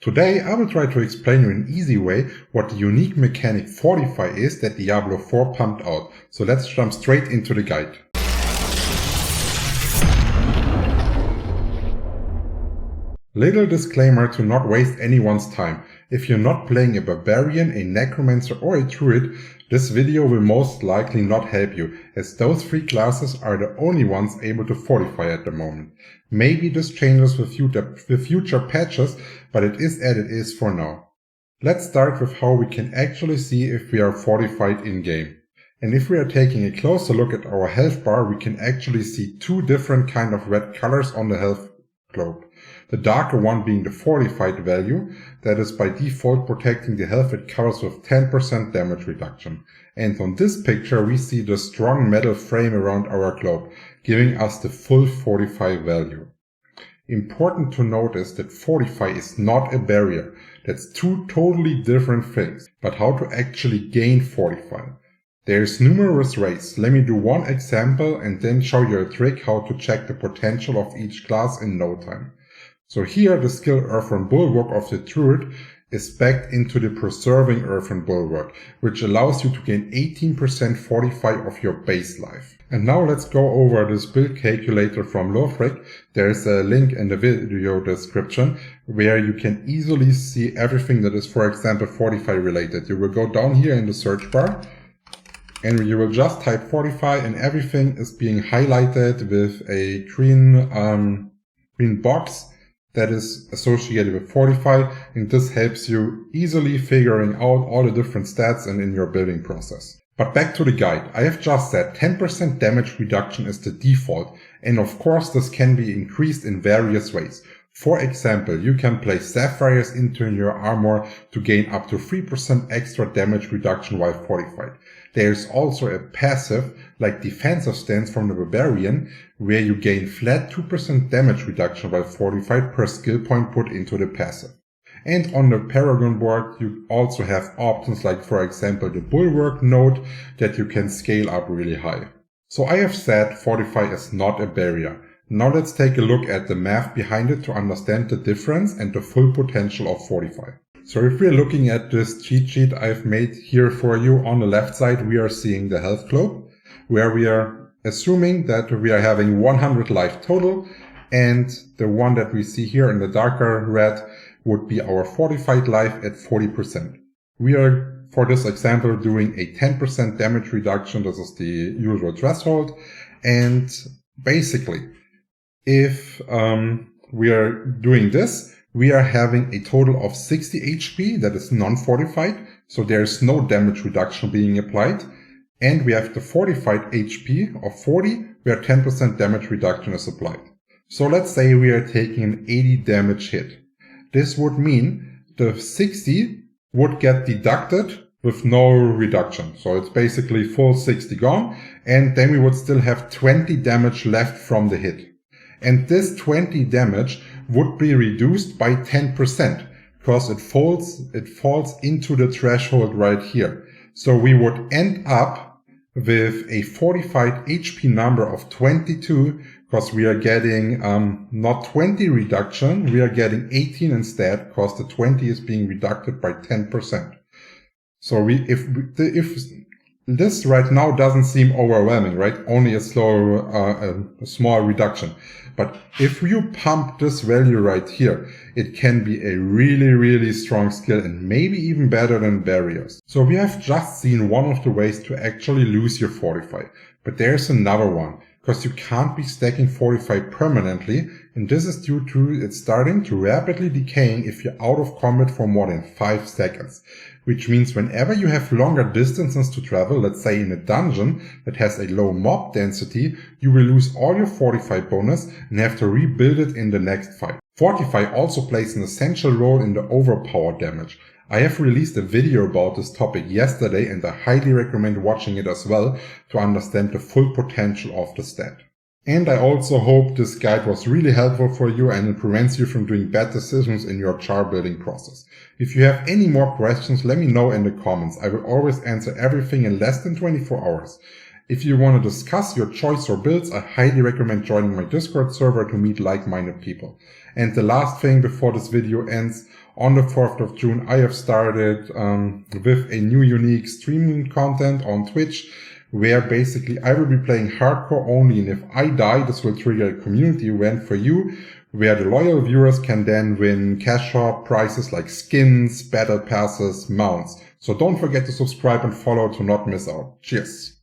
Today I will try to explain you in an easy way what the unique mechanic Fortify is that Diablo 4 pumped out. So let's jump straight into the guide. Little disclaimer to not waste anyone's time. If you're not playing a barbarian, a necromancer or a druid, this video will most likely not help you, as those three classes are the only ones able to fortify at the moment. Maybe this changes with future patches, but it is as it is for now. Let's start with how we can actually see if we are fortified in-game. And if we are taking a closer look at our health bar, we can actually see two different kind of red colors on the health globe. The darker one being the fortified value, that is by default protecting the health it covers with 10% damage reduction. And on this picture we see the strong metal frame around our globe, giving us the full fortify value. Important to notice that fortify is not a barrier. That's two totally different things. But how to actually gain fortify? There's numerous ways. Let me do one example and then show you a trick how to check the potential of each class in no time. So here the skill Earthen Bulwark of the Druid is backed into the Preserving Earthen Bulwark, which allows you to gain 18% fortify of your base life. And now let's go over this build calculator from Lothric. There's a link in the video description where you can easily see everything that is, for example, fortify related. You will go down here in the search bar and you will just type fortify and everything is being highlighted with a green box that is associated with fortify, and this helps you easily figuring out all the different stats and in your building process. But back to the guide. I have just said 10% damage reduction is the default, and of course this can be increased in various ways. For example, you can place sapphires into your armor to gain up to 3% extra damage reduction while fortified. There's also a passive, like defensive stance from the barbarian, where you gain flat 2% damage reduction while fortified per skill point put into the passive. And on the Paragon board you also have options like, for example, the Bulwark node that you can scale up really high. So I have said fortify is not a barrier. Now let's take a look at the math behind it to understand the difference and the full potential of fortify. So if we're looking at this cheat sheet I've made here for you, on the left side we are seeing the health globe, where we are assuming that we are having 100 life total, and the one that we see here in the darker red would be our fortified life at 40%. We are, for this example, doing a 10% damage reduction. This is the usual threshold, and basically if we are doing this, we are having a total of 60 HP that is non-fortified, so there is no damage reduction being applied. And we have the fortified HP of 40, where 10% damage reduction is applied. So let's say we are taking an 80 damage hit. This would mean the 60 would get deducted with no reduction. So it's basically full 60 gone, and then we would still have 20 damage left from the hit. And this 20 damage would be reduced by 10% because it falls into the threshold right here. So we would end up with a fortified HP number of 22 because we are getting not 20 reduction, we are getting 18 instead because the 20 is being reduced by 10%. So if this right now doesn't seem overwhelming, right? Only a small reduction. But if you pump this value right here, it can be a really strong skill and maybe even better than barriers. So we have just seen one of the ways to actually lose your fortify. But there's another one, because you can't be stacking fortify permanently, and this is due to it starting to rapidly decaying if you're out of combat for more than 5 seconds. Which means whenever you have longer distances to travel, let's say in a dungeon that has a low mob density, you will lose all your fortify bonus and have to rebuild it in the next fight. Fortify also plays an essential role in the overpower damage. I have released a video about this topic yesterday and I highly recommend watching it as well to understand the full potential of the stat. And I also hope this guide was really helpful for you and it prevents you from doing bad decisions in your char building process. If you have any more questions, let me know in the comments. I will always answer everything in less than 24 hours. If you want to discuss your choice or builds, I highly recommend joining my Discord server to meet like-minded people. And the last thing before this video ends, On the 4th of June, I have started with a new unique streaming content on Twitch, where basically I will be playing hardcore only, and if I die, this will trigger a community event for you, where the loyal viewers can then win cashshop prizes like skins, battle passes, mounts. So don't forget to subscribe and follow to not miss out. Cheers!